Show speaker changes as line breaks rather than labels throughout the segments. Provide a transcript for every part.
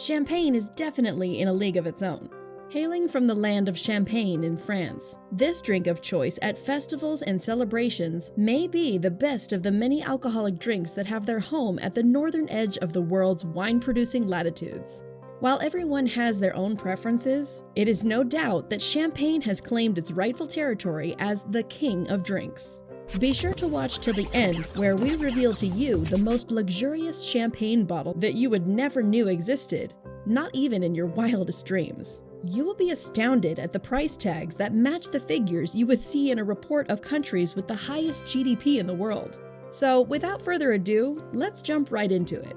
Champagne is definitely in a league of its own. Hailing from the land of Champagne in France, this drink of choice at festivals and celebrations may be the best of the many alcoholic drinks that have their home at the northern edge of the world's wine-producing latitudes. While everyone has their own preferences, it is no doubt that champagne has claimed its rightful territory as the king of drinks. Be sure to watch till the end, where we reveal to you the most luxurious champagne bottle that you would never knew existed, not even in your wildest dreams. You will be astounded at the price tags that match the figures you would see in a report of countries with the highest GDP in the world. So, without further ado, let's jump right into it.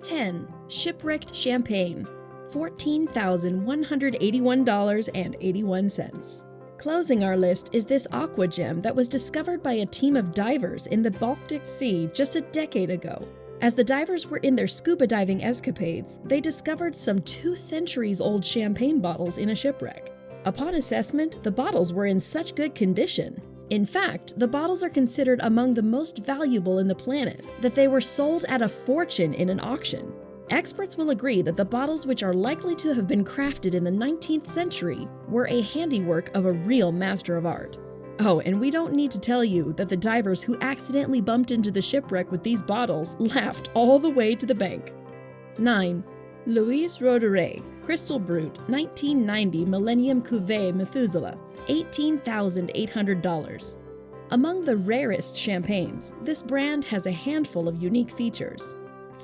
10. Shipwrecked Champagne, $14,181.81. Closing our list is this aqua gem that was discovered by a team of divers in the Baltic Sea just a decade ago. As the divers were in their scuba diving escapades, they discovered some 2 centuries-old champagne bottles in a shipwreck. Upon assessment, the bottles were in such good condition. In fact, the bottles are considered among the most valuable in the planet, that they were sold at a fortune in an auction. Experts will agree that the bottles, which are likely to have been crafted in the 19th century, were a handiwork of a real master of art. Oh, and we don't need to tell you that the divers who accidentally bumped into the shipwreck with these bottles laughed all the way to the bank. 9. Louis Roederer, Crystal Brut, 1990 Millennium Cuvee Methuselah, $18,800. Among the rarest champagnes, this brand has a handful of unique features.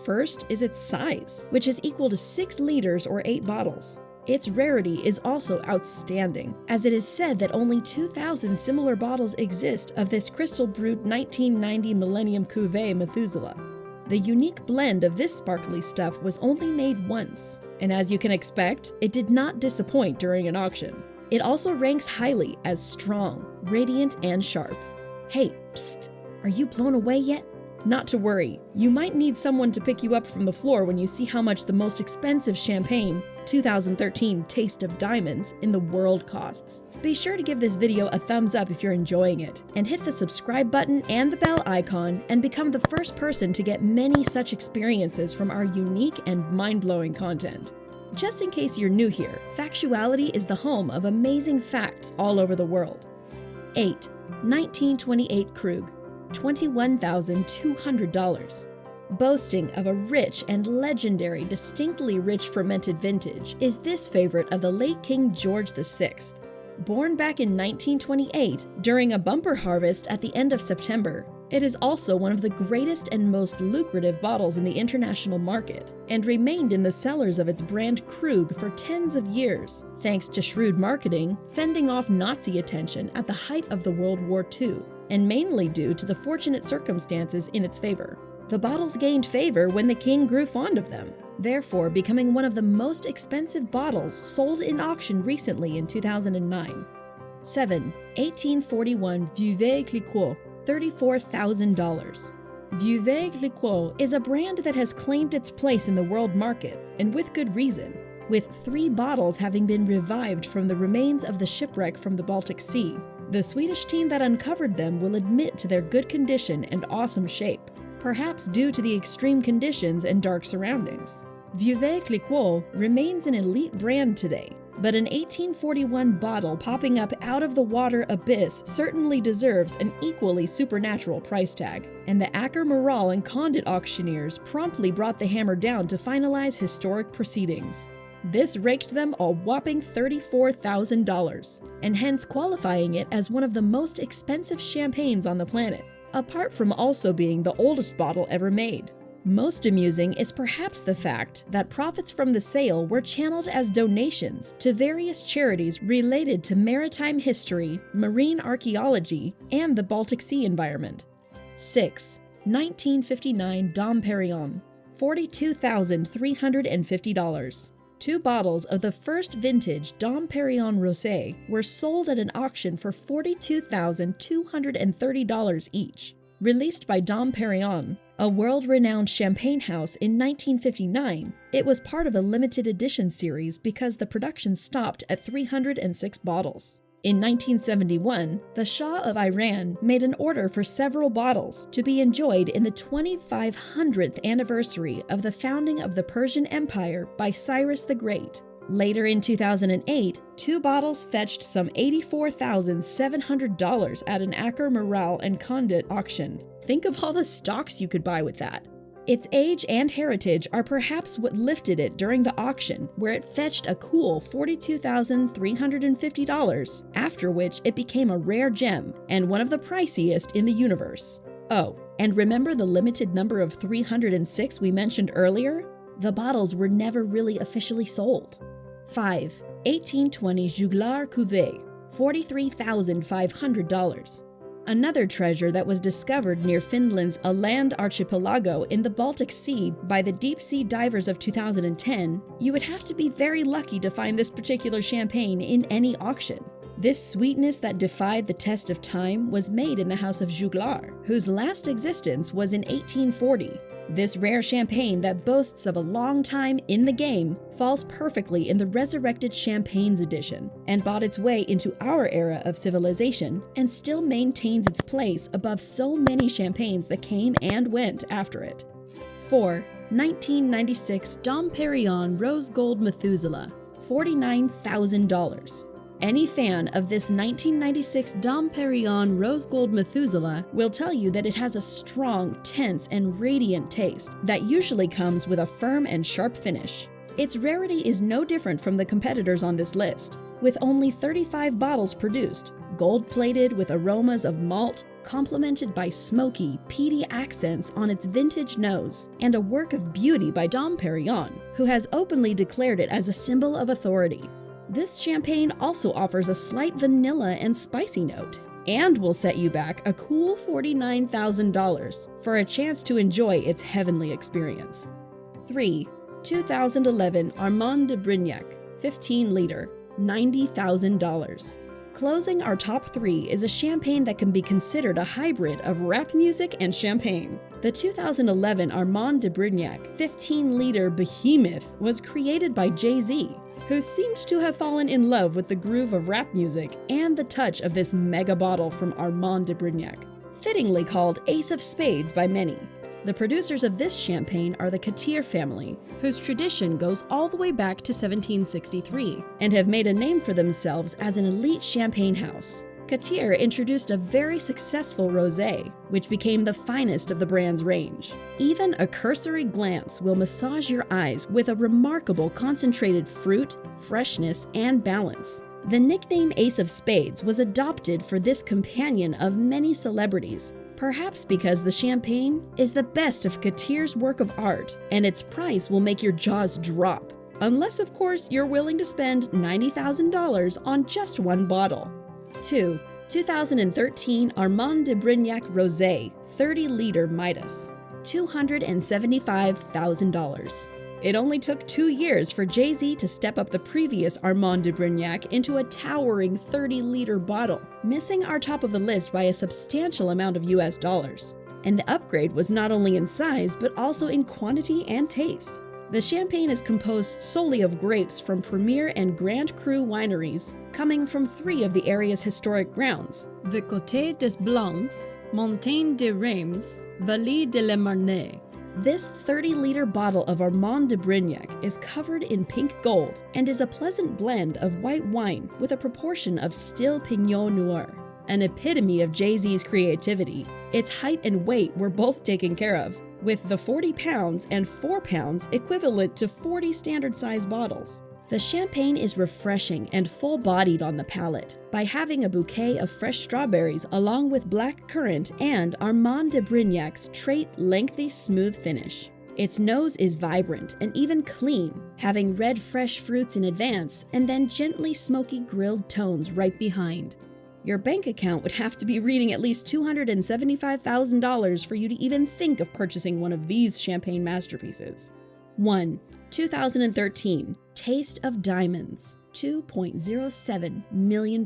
First is its size, which is equal to 6 liters or 8 bottles. Its rarity is also outstanding, as it is said that only 2,000 similar bottles exist of this Crystal Brut 1990 Millennium Cuvée Methuselah. The unique blend of this sparkly stuff was only made once, and as you can expect, it did not disappoint during an auction. It also ranks highly as strong, radiant, and sharp. Hey, psst, are you blown away yet? Not to worry, you might need someone to pick you up from the floor when you see how much the most expensive champagne, 2013 Taste of Diamonds, in the world costs. Be sure to give this video a thumbs up if you're enjoying it, and hit the subscribe button and the bell icon and become the first person to get many such experiences from our unique and mind-blowing content. Just in case you're new here, Factuality is the home of amazing facts all over the world. 8. 1928 Krug, $21,200. Boasting of a rich and legendary, distinctly rich fermented vintage is this favorite of the late King George VI. Born back in 1928 during a bumper harvest at the end of September, it is also one of the greatest and most lucrative bottles in the international market, and remained in the cellars of its brand Krug for tens of years, thanks to shrewd marketing, fending off Nazi attention at the height of the World War II, and mainly due to the fortunate circumstances in its favor. The bottles gained favor when the king grew fond of them, therefore becoming one of the most expensive bottles sold in auction recently in 2009. 7. 1841 Veuve Clicquot, $34,000. Veuve Clicquot is a brand that has claimed its place in the world market, and with good reason, with 3 bottles having been revived from the remains of the shipwreck from the Baltic Sea. The Swedish team that uncovered them will admit to their good condition and awesome shape, perhaps due to the extreme conditions and dark surroundings. Veuve Clicquot remains an elite brand today, but an 1841 bottle popping up out of the water abyss certainly deserves an equally supernatural price tag, and the Acker Moral and Condit auctioneers promptly brought the hammer down to finalize historic proceedings. This raked them a whopping $34,000, and hence qualifying it as one of the most expensive champagnes on the planet, apart from also being the oldest bottle ever made. Most amusing is perhaps the fact that profits from the sale were channeled as donations to various charities related to maritime history, marine archaeology, and the Baltic Sea environment. 6. 1959 Dom Perrion, $42,350. 2 bottles of the first vintage Dom Perrion Rosé were sold at an auction for $42,230 each. Released by Dom Perrion, a world-renowned champagne house, in 1959, it was part of a limited edition series because the production stopped at 306 bottles. In 1971, the Shah of Iran made an order for several bottles to be enjoyed in the 2500th anniversary of the founding of the Persian Empire by Cyrus the Great. Later in 2008, 2 bottles fetched some $84,700 at an Acker Morale and Condit auction. Think of all the stocks you could buy with that. Its age and heritage are perhaps what lifted it during the auction, where it fetched a cool $42,350, after which it became a rare gem and one of the priciest in the universe. Oh, and remember the limited number of 306 we mentioned earlier? The bottles were never really officially sold. 5. 1820 Juglar Cuvee, $43,500. Another treasure that was discovered near Finland's Åland archipelago in the Baltic Sea by the deep-sea divers of 2010, you would have to be very lucky to find this particular champagne in any auction. This sweetness that defied the test of time was made in the House of Juglar, whose last existence was in 1840. This rare champagne that boasts of a long time in the game falls perfectly in the Resurrected Champagnes edition and bought its way into our era of civilization and still maintains its place above so many champagnes that came and went after it. 4. 1996 Dom Perrion Rose Gold Methuselah, $49,000. Any fan of this 1996 Dom Perrion Rose Gold Methuselah will tell you that it has a strong, tense, and radiant taste that usually comes with a firm and sharp finish. Its rarity is no different from the competitors on this list, with only 35 bottles produced, gold-plated with aromas of malt, complemented by smoky, peaty accents on its vintage nose, and a work of beauty by Dom Perrion, who has openly declared it as a symbol of authority. This champagne also offers a slight vanilla and spicy note, and will set you back a cool $49,000 for a chance to enjoy its heavenly experience. 3. 2011 Armand de Brignac, 15-liter, $90,000. Closing our top 3 is a champagne that can be considered a hybrid of rap music and champagne. The 2011 Armand de Brignac 15-liter behemoth was created by Jay-Z, who seemed to have fallen in love with the groove of rap music and the touch of this mega bottle from Armand de Brignac, fittingly called Ace of Spades by many. The producers of this champagne are the Cuvee family, whose tradition goes all the way back to 1763, and have made a name for themselves as an elite champagne house. Cuvee introduced a very successful rosé, which became the finest of the brand's range. Even a cursory glance will massage your eyes with a remarkable concentrated fruit, freshness, and balance. The nickname Ace of Spades was adopted for this companion of many celebrities, perhaps because the champagne is the best of Cuvee's work of art, and its price will make your jaws drop, unless of course you're willing to spend $90,000 on just one bottle. 2. 2013 Armand de Brignac Rosé 30-liter Midas, $275,000. It only took 2 years for Jay-Z to step up the previous Armand de Brignac into a towering 30-liter bottle, missing our top of the list by a substantial amount of US dollars. And the upgrade was not only in size, but also in quantity and taste. The champagne is composed solely of grapes from Premier and Grand Cru wineries, coming from 3 of the area's historic grounds: the Côte des Blancs, Montagne des Reims, Vallée de la Marne. This 30-liter bottle of Armand de Brignac is covered in pink gold and is a pleasant blend of white wine with a proportion of still Pinot Noir, an epitome of Jay-Z's creativity. Its height and weight were both taken care of, with the 40 pounds and 4 pounds equivalent to 40 standard-size bottles. The champagne is refreshing and full-bodied on the palate by having a bouquet of fresh strawberries along with black currant and Armand de Brignac's trait lengthy, smooth finish. Its nose is vibrant and even clean, having red fresh fruits in advance and then gently smoky grilled tones right behind. Your bank account would have to be reading at least $275,000 for you to even think of purchasing one of these champagne masterpieces. 1. 2013 Taste of Diamonds, $2.07 million.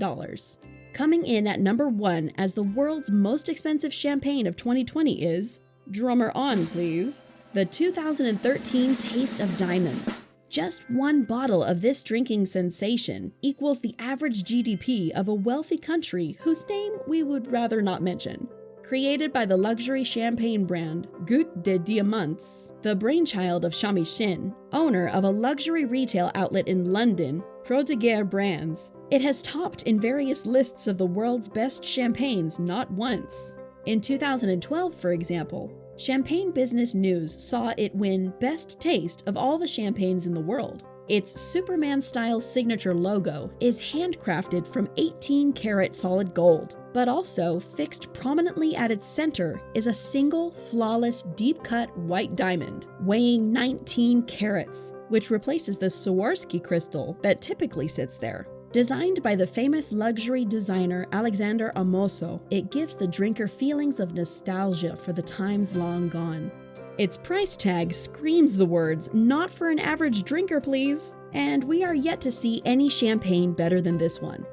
Coming in at number 1 as the world's most expensive champagne of 2020 is, drummer on please, the 2013 Taste of Diamonds. Just one bottle of this drinking sensation equals the average GDP of a wealthy country whose name we would rather not mention. Created by the luxury champagne brand Goutte de Diamants, the brainchild of Chamichin, owner of a luxury retail outlet in London, Prodiguer Brands, it has topped in various lists of the world's best champagnes not once. In 2012, for example, Champagne Business News saw it win Best Taste of all the champagnes in the world. Its Superman-style signature logo is handcrafted from 18-karat solid gold, but also fixed prominently at its center is a single, flawless, deep-cut white diamond, weighing 19 carats, which replaces the Swarovski crystal that typically sits there. Designed by the famous luxury designer Alexander Amoso, it gives the drinker feelings of nostalgia for the times long gone. Its price tag screams the words, "Not for an average drinker, please!" And we are yet to see any champagne better than this one.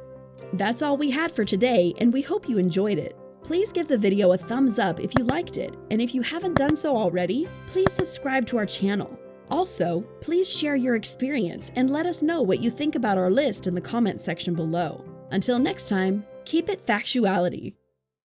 That's all we had for today, and we hope you enjoyed it. Please give the video a thumbs up if you liked it, and if you haven't done so already, please subscribe to our channel. Also, please share your experience and let us know what you think about our list in the comments section below. Until next time, keep it factuality.